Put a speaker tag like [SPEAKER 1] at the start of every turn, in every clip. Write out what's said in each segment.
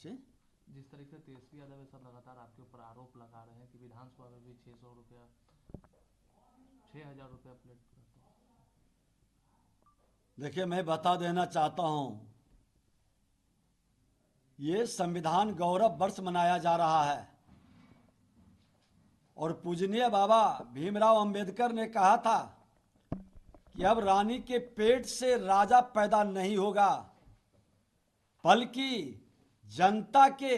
[SPEAKER 1] जी
[SPEAKER 2] जिस तरीके से तेजस्वी यादव ये सब लगातार आपके ऊपर आरोप लगा रहे हैं कि विधानसभा में भी 600 रुपया 6,000 रुपया प्लेट पर
[SPEAKER 1] देखिए, मैं बता देना चाहता हूं, ये संविधान गौरव वर्ष मनाया जा रहा है और पूजनीय बाबा भीमराव अंबेडकर ने कहा था कि अब रानी के पेट से राजा पैदा नहीं होगा, बल्कि जनता के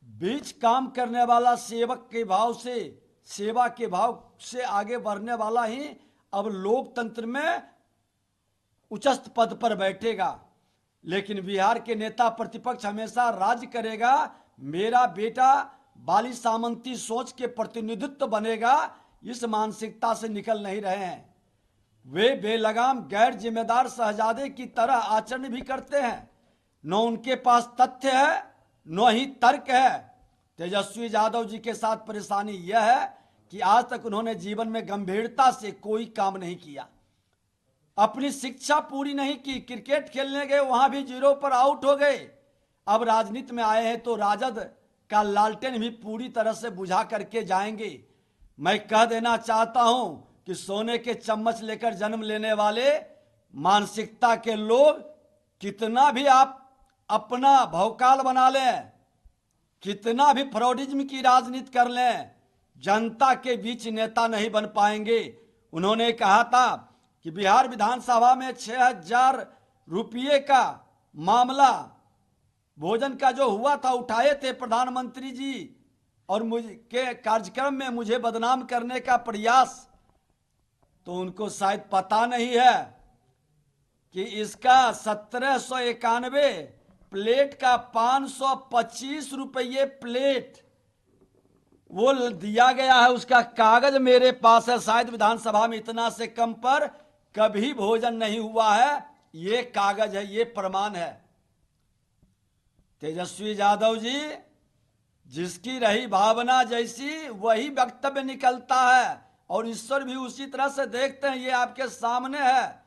[SPEAKER 1] बीच काम करने वाला सेवक के भाव से, सेवा के भाव से आगे बढ़ने वाला ही अब लोकतंत्र में उच्चस्थ पद पर बैठेगा। लेकिन बिहार के नेता प्रतिपक्ष हमेशा राज्य करेगा, मेरा बेटा बाली सामंती सोच के प्रतिनिधित्व बनेगा, इस मानसिकता से निकल नहीं रहे हैं। वे बेलगाम गैर जिम्मेदार शहजादे की तरह आचरण भी करते हैं। न उनके पास तथ्य है न ही तर्क है। तेजस्वी यादव जी के साथ परेशानी यह है कि आज तक उन्होंने जीवन में गंभीरता से कोई काम नहीं किया, अपनी शिक्षा पूरी नहीं की, क्रिकेट खेलने गए वहां भी 0 पर आउट हो गए। अब राजनीति में आए हैं तो राजद का लालटेन भी पूरी तरह से बुझा करके जाएंगे। मैं कह देना चाहता हूं कि सोने के चम्मच लेकर जन्म लेने वाले मानसिकता के लोग कितना भी आप अपना भौकाल बना लें, कितना भी फ्रॉडिज्म की राजनीति कर लें, जनता के बीच नेता नहीं बन पाएंगे। उन्होंने कहा था कि बिहार विधानसभा में 6,000 रुपये का मामला भोजन का जो हुआ था उठाए थे प्रधानमंत्री जी, और मुझे के कार्यक्रम में मुझे बदनाम करने का प्रयास। तो उनको शायद पता नहीं है कि इसका 1791 प्लेट का 525 रुपये प्लेट वो दिया गया है। उसका कागज मेरे पास है। शायद विधानसभा में इतना से कम पर कभी भोजन नहीं हुआ है। ये कागज है, ये प्रमाण है। तेजस्वी यादव जी, जिसकी रही भावना जैसी वही वक्तव्य निकलता है, और ईश्वर भी उसी तरह से देखते हैं। ये आपके सामने है,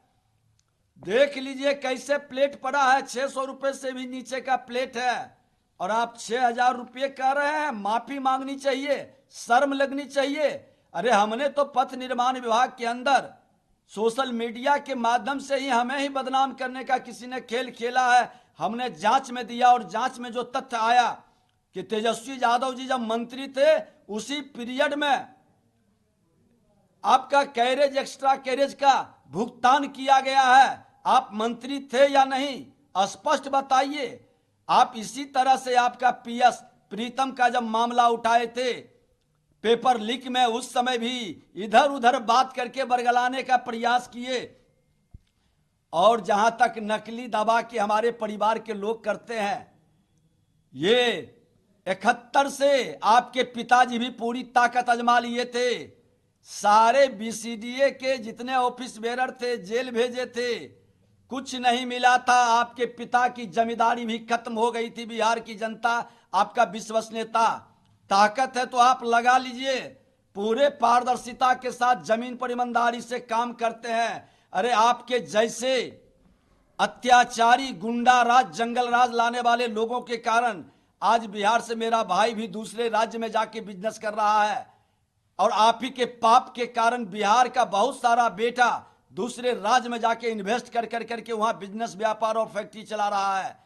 [SPEAKER 1] देख लीजिए कैसे प्लेट पड़ा है। 600 रुपये से भी नीचे का प्लेट है और आप 6,000 रुपये कह रहे हैं। माफी मांगनी चाहिए, शर्म लगनी चाहिए। अरे हमने तो पथ निर्माण विभाग के अंदर सोशल मीडिया के माध्यम से ही हमें ही बदनाम करने का किसी ने खेल खेला है। हमने जांच में दिया और जांच में जो तथ्य आया कि तेजस्वी यादव जी जब मंत्री थे उसी पीरियड में आपका कैरेज, एक्स्ट्रा कैरेज का भुगतान किया गया है। आप मंत्री थे या नहीं, स्पष्ट बताइए। आप इसी तरह से आपका पीएस प्रीतम का जब मामला उठाए थे पेपर लीक में, उस समय भी इधर उधर बात करके बरगलाने का प्रयास किए। और जहां तक नकली दवा के हमारे परिवार के लोग करते हैं, ये 71 से आपके पिताजी भी पूरी ताकत आजमा लिए थे। सारे बीसीडीए के जितने ऑफिस बेरर थे जेल भेजे थे, कुछ नहीं मिला था। आपके पिता की जमींदारी भी खत्म हो गई थी। बिहार की जनता आपका विश्वसनीयता, ताकत है तो आप लगा लीजिए। पूरे पारदर्शिता के साथ जमीन पर ईमानदारी से काम करते हैं। अरे आपके जैसे अत्याचारी गुंडा राज, जंगल राज लाने वाले लोगों के कारण आज बिहार से मेरा भाई भी दूसरे राज्य में जाके बिजनेस कर रहा है, और आप ही के पाप के कारण बिहार का बहुत सारा बेटा दूसरे राज्य में जाके इन्वेस्ट कर करके वहां बिजनेस, व्यापार और फैक्ट्री चला रहा है।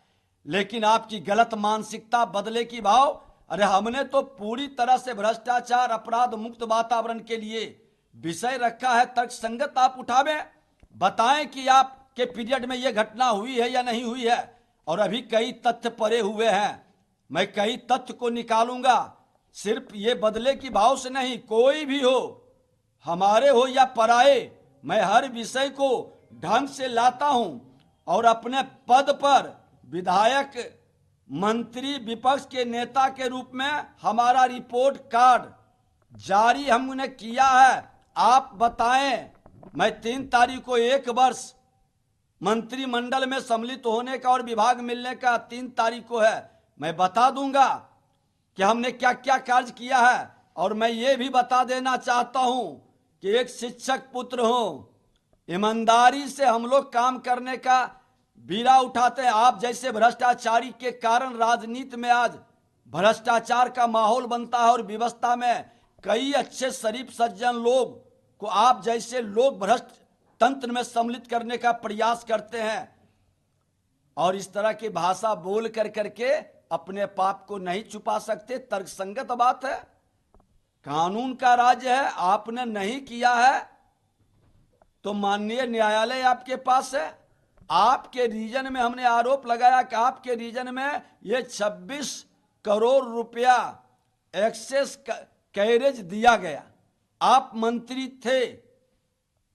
[SPEAKER 1] लेकिन आपकी गलत मानसिकता, बदले की भाव। अरे हमने तो पूरी तरह से भ्रष्टाचार, अपराध मुक्त वातावरण के लिए विषय रखा है। तर्कसंगत आप उठावें, बताएं कि आपके पीरियड में यह घटना हुई है या नहीं हुई है। और अभी कई तथ्य पड़े हुए हैं, मैं कई तथ्य को निकालूंगा। सिर्फ ये बदले की भाव से नहीं, कोई भी हो, हमारे हो या पराए, मैं हर विषय को ढंग से लाता हूं। और अपने पद पर विधायक, मंत्री, विपक्ष के नेता के रूप में हमारा रिपोर्ट कार्ड जारी हमने किया है। आप बताएं, मैं 3 तारीख को 1 वर्ष मंत्रिमंडल में सम्मिलित होने का और विभाग मिलने का 3 तारीख को है। मैं बता दूंगा कि हमने क्या क्या कार्य किया है। और मैं ये भी बता देना चाहता हूं कि एक शिक्षक पुत्र हो, ईमानदारी से हम लोग काम करने का बीड़ा उठाते हैं। आप जैसे भ्रष्टाचारी के कारण राजनीति में आज भ्रष्टाचार का माहौल बनता है और व्यवस्था में कई अच्छे शरीफ सज्जन लोग को आप जैसे लोग भ्रष्ट तंत्र में सम्मिलित करने का प्रयास करते हैं और इस तरह की भाषा बोल कर करके अपने पाप को नहीं छुपा सकते। तर्कसंगत बात है। कानून का राज्य है, आपने नहीं किया है तो माननीय न्यायालय आपके पास है। आपके रीजन में हमने आरोप लगाया कि आपके रीजन में ये 26 करोड़ रुपया एक्सेस कैरेज दिया गया। आप मंत्री थे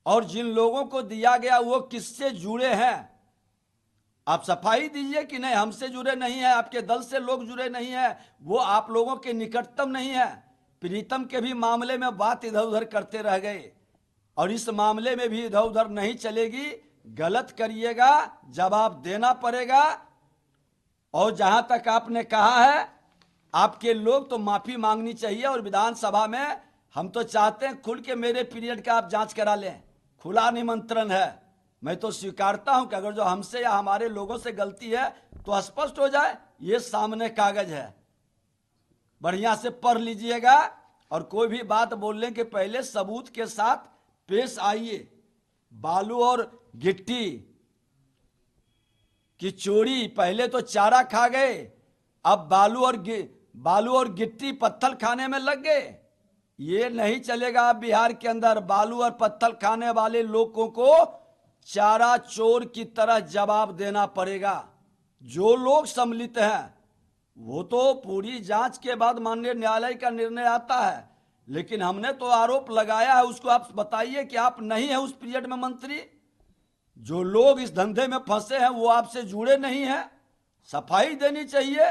[SPEAKER 1] और जिन लोगों को दिया गया वो किससे जुड़े हैं? आप सफाई दीजिए कि नहीं हमसे जुड़े नहीं है, आपके दल से लोग जुड़े नहीं है, वो आप लोगों के निकटतम नहीं है। प्रीतम के भी मामले में बात इधर उधर करते रह गए और इस मामले में भी इधर उधर नहीं चलेगी। गलत करिएगा, जवाब देना पड़ेगा। और जहां तक आपने कहा है आपके लोग तो माफी मांगनी चाहिए और विधानसभा में हम तो चाहते हैं खुल के मेरे पीरियड का आप जांच करा लें। खुला निमंत्रण है। मैं तो स्वीकारता हूं कि अगर जो हमसे या हमारे लोगों से गलती है तो स्पष्ट हो जाए। ये सामने कागज है, बढ़िया से पढ़ लीजिएगा और कोई भी बात बोलने के पहले सबूत के साथ पेश आइए। बालू और गिट्टी की चोरी, पहले तो चारा खा गए, अब बालू और गिट्टी पत्थर खाने में लग गए। ये नहीं चलेगा। बिहार के अंदर बालू और पत्थर खाने वाले लोगों को चारा चोर की तरह जवाब देना पड़ेगा। जो लोग सम्मिलित हैं वो तो पूरी जांच के बाद माननीय न्यायालय का निर्णय आता है, लेकिन हमने तो आरोप लगाया है। उसको आप बताइए कि आप नहीं है उस पीरियड में मंत्री। जो लोग इस धंधे में फंसे हैं वो आपसे जुड़े नहीं हैं, सफाई देनी चाहिए।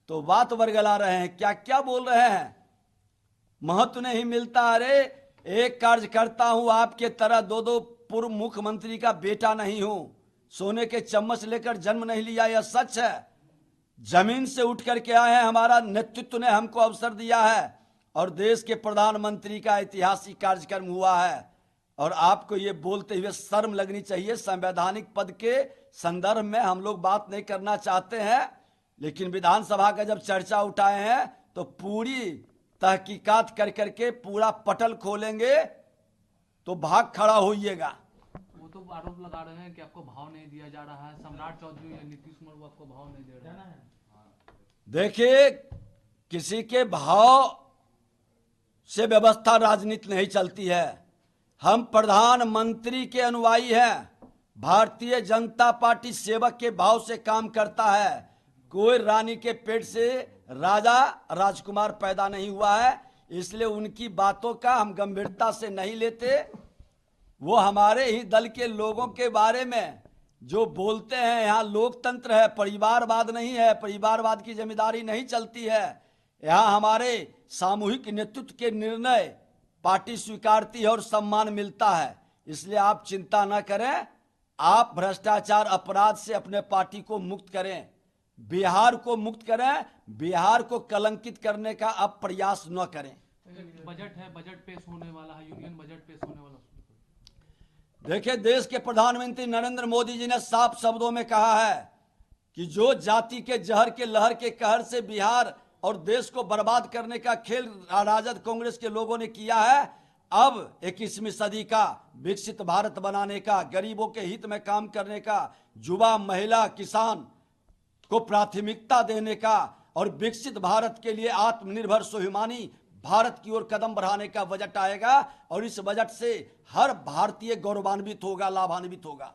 [SPEAKER 1] तो बात वर्गला रहे हैं, क्या क्या बोल रहे हैं, महत्व नहीं मिलता। अरे एक कार्यकर्ता हूं, आपके तरह दो दो पूर्व मुख्यमंत्री का बेटा नहीं हूं, सोने के चम्मच लेकर जन्म नहीं लिया, यह सच है। जमीन से उठ करके आए हैं, हमारा नेतृत्व ने हमको अवसर दिया है और देश के प्रधानमंत्री का ऐतिहासिक कार्यक्रम हुआ है। और आपको ये बोलते हुए शर्म लगनी चाहिए। संवैधानिक पद के संदर्भ में हम लोग बात नहीं करना चाहते हैं, लेकिन विधानसभा का जब चर्चा उठाए हैं तो पूरी तहकीकात कर करके पूरा पटल खोलेंगे, तो भाग खड़ा होइएगा।
[SPEAKER 2] वो तो आरोप लगा रहे हैं कि आपको भाव नहीं दिया जा रहा है। सम्राट चौधरी या नीतीश कुमार वो आपको भाव नहीं दे रहे हैं।
[SPEAKER 1] देखिए, किसी के भाव से व्यवस्था राजनीति नहीं चलती है। हम प्रधानमंत्री के अनुयायी हैं। भारतीय जनता पार्टी सेवक के भाव से काम करता है। कोई रानी के पेट से राजा राजकुमार पैदा नहीं हुआ है, इसलिए उनकी बातों का हम गंभीरता से नहीं लेते। वो हमारे ही दल के लोगों के बारे में जो बोलते हैं, यहाँ लोकतंत्र है, परिवारवाद नहीं है, परिवारवाद की जिम्मेदारी नहीं चलती है। यहाँ हमारे सामूहिक नेतृत्व के निर्णय पार्टी स्वीकारती है और सम्मान मिलता है। इसलिए आप चिंता न करें, आप भ्रष्टाचार अपराध से अपने पार्टी को मुक्त करें, बिहार को मुक्त करें, बिहार को कलंकित करने का अब प्रयास न करें।
[SPEAKER 2] बजट है, बजट पेश होने वाला है, यूनियन बजट पेश होने वाला।
[SPEAKER 1] देखिए, देश के प्रधानमंत्री नरेंद्र मोदी जी ने साफ शब्दों में कहा है कि जो जाति के जहर के लहर के कहर से बिहार और देश को बर्बाद करने का खेल राजद कांग्रेस के लोगों ने किया है, अब 21वीं सदी का विकसित भारत बनाने का, गरीबों के हित में काम करने का, युवा महिला किसान को प्राथमिकता देने का और विकसित भारत के लिए आत्मनिर्भर स्वाभिमानी भारत की ओर कदम बढ़ाने का बजट आएगा और इस बजट से हर भारतीय गौरवान्वित होगा, लाभान्वित होगा।